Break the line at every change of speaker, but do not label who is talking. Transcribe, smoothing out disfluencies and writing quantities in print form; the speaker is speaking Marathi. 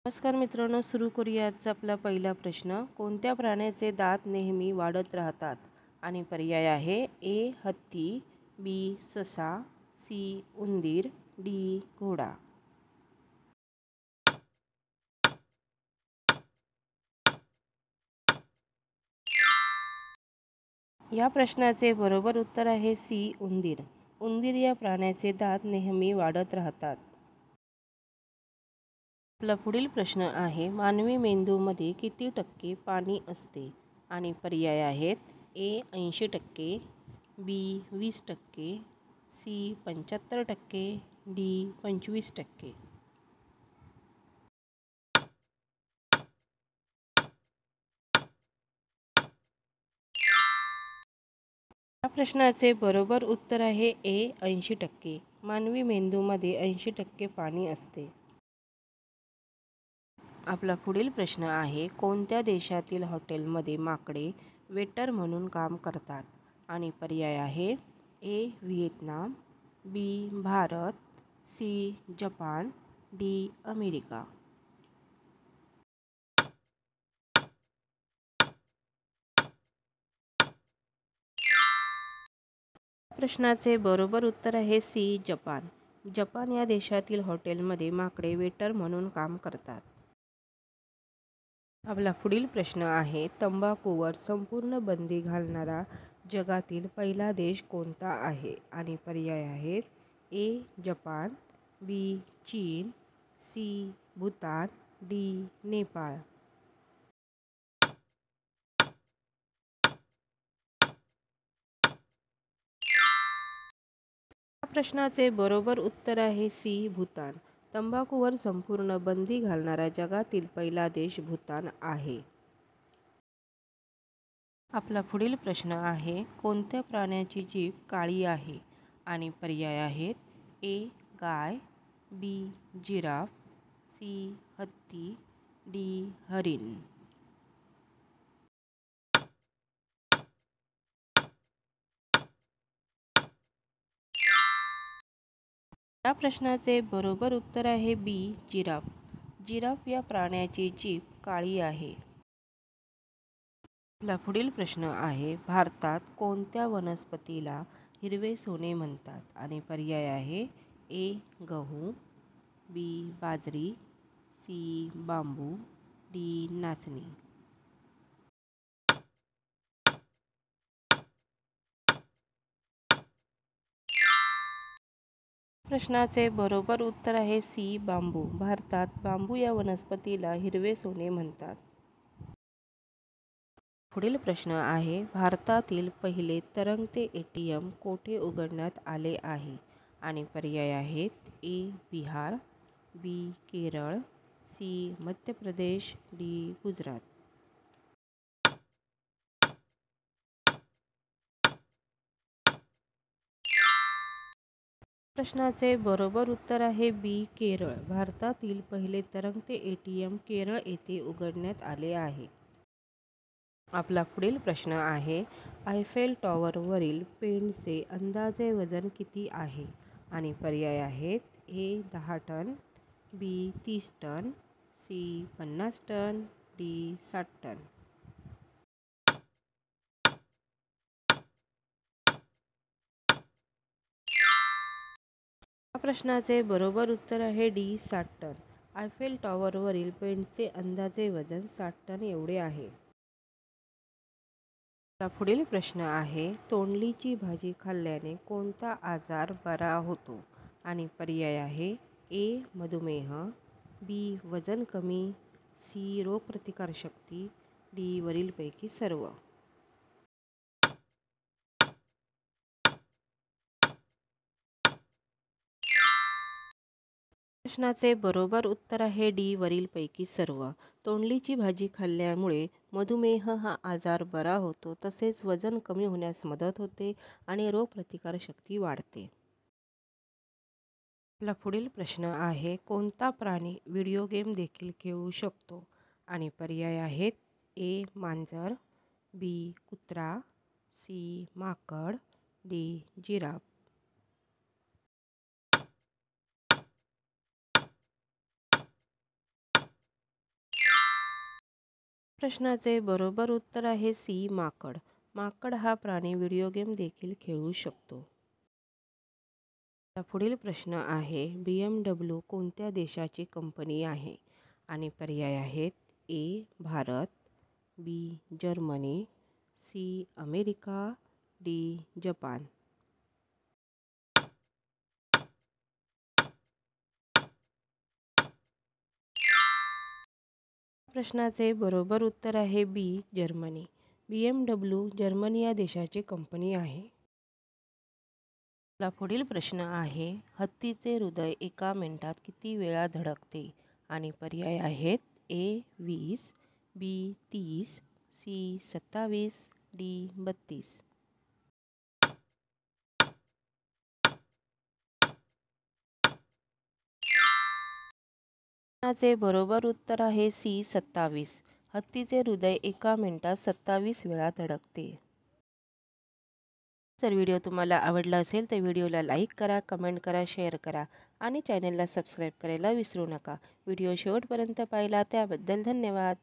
नमस्कार मित्रांनो, सुरू करूया आजचा आपला पहिला प्रश्न. कोणत्या प्राण्याचे दात नेहमी वाढत राहतात? आणि पर्याय आहे ए हत्ती, बी ससा, सी उंदीर, डी घोडा. या प्रश्नाचे बरोबर उत्तर आहे सी उंदीर. उंदीर या प्राण्याचे दात नेहमी वाढत राहतात. आपला पुढील प्रश्न आहे, मानवी मेंदूमध्ये किती टक्के पाणी असते? आणि पर्याय आहेत ए 80%, बी 20%, सी 75%, डी 25%. या प्रश्नाचे बरोबर उत्तर आहे ए 80%. मानवी मेंदूमध्ये 80% पाणी असते. आपला पुढील प्रश्न आहे, कोणत्या देशातील हॉटेलमध्ये माकडे वेटर म्हणून काम करतात? आणि पर्याय आहे A Vietnam, B Bharat, C Japan, D America. प्रश्नाचे बरोबर उत्तर आहे सी जपान. जपान या देशातील हॉटेलमध्ये माकडे वेटर म्हणून काम करतात. आपला पुढील प्रश्न आहे, तंबाखूवर संपूर्ण बंदी घालणारा जगातील पहिला देश कोणता आहे? आणि पर्याय आहेत ए जपान, बी चीन, सी भूतान, डी नेपाळ. या प्रश्नाचे बरोबर उत्तर आहे सी भूतान. तंबाखूवर संपूर्ण बंदी घालणारा जगातील पहिला देश भूतान आहे. आपला पुढील प्रश्न आहे, कोणत्या प्राण्याची जीभ काळी आहे? आणि पर्याय आहेत ए गाय, बी जिराफ, सी हत्ती, डी हरिण. या प्रश्नाचे बरोबर उत्तर आहे बी जिराफ. जिराफ या प्राण्याची जीभ काळी आहे. आपला पुढील प्रश्न आहे, भारतात कोणत्या वनस्पतीला हिरवे सोने म्हणतात? आणि पर्याय आहे ए गहू, बी बाजरी, सी बांबू, डी नाचणी. प्रश्नाचे बरोबर उत्तर आहे सी बांबू. भारतात बांबू या वनस्पतीला हिरवे सोने म्हणतात. पुढील प्रश्न आहे, भारतातील पहिले तरंगते ATM कोठे उघडण्यात आले आहे? आणि पर्याय आहेत ए बिहार, बी केरळ, सी मध्य प्रदेश, डी गुजरात. प्रश्नाचे बरोबर उत्तर आहे बी केरळ. भारतातील पहिले तरंगते ATM केरळ येथे उघडण्यात आले आहे. आपला पुढील प्रश्न आहे, आयफेल टॉवरवरील पेंटचे अंदाजे वजन किती आहे? आणि पर्याय आहेत A 10 ton, B 30 ton, C 50 ton, D 60 ton. या प्रश्नाचे बरोबर उत्तर आहे डी 60 टन. आयफेल टॉवरवरील पेंटचे अंदाजे वजन 60 टन एवढे आहे. पुढील प्रश्न आहे, तोंडलीची भाजी खाल्ल्याने कोणता आजार बरा होतो? आणि पर्याय आहे ए मधुमेह, बी वजन कमी, सी रोगप्रतिकारशक्ती, डी वरीलपैकी सर्व. प्रश्नाचे बरोबर उत्तर आहे डी वरीलपैकी सर्व. तोंडलीची भाजी खाल्ल्यामुळे मधुमेह हा आजार बरा होतो, तसेच वजन कमी होण्यास मदत होते आणि रोगप्रतिकारशक्ती वाढते. आपला पुढील प्रश्न आहे, कोणता प्राणी व्हिडिओ गेम देखील खेळू शकतो? आणि पर्याय आहेत ए मांजर, बी कुत्रा, सी माकड, डी जिराफ. प्रश्नाचे बरोबर उत्तर आहे सी. माकड. माकड हा प्राणी व्हिडिओ गेम देखील खेळू शकतो. पुढील प्रश्न आहे BMW कोणत्या देशाची कंपनी आहे? आणि पर्याय आहेत A. Bharat, B. Germany, C. America, D. Japan. प्रश्नाचे बरोबर उत्तर आहे बी. जर्मनी. BMW जर्मनी या देशाची कंपनी आहे. पुढील प्रश्न आहे हत्तीचे हृदय एका मिनिटात किती वेळा धडकते? आणि पर्याय आहेत ए. 20, बी. 30, सी. 27, डी. 32. प्रश्नाचे बरोबर उत्तर आहे सी. 27. हत्तीचे हृदय एका मिनिटात 27 वेळा धडकते. जर व्हिडिओ तुम्हाला आवडला असेल तर व्हिडिओला लाईक करा, कमेंट करा, शेअर करा आणि चॅनलला सबस्क्राईब करायला विसरू नका. व्हिडिओ शेवटपर्यंत पाहिला त्याबद्दल धन्यवाद.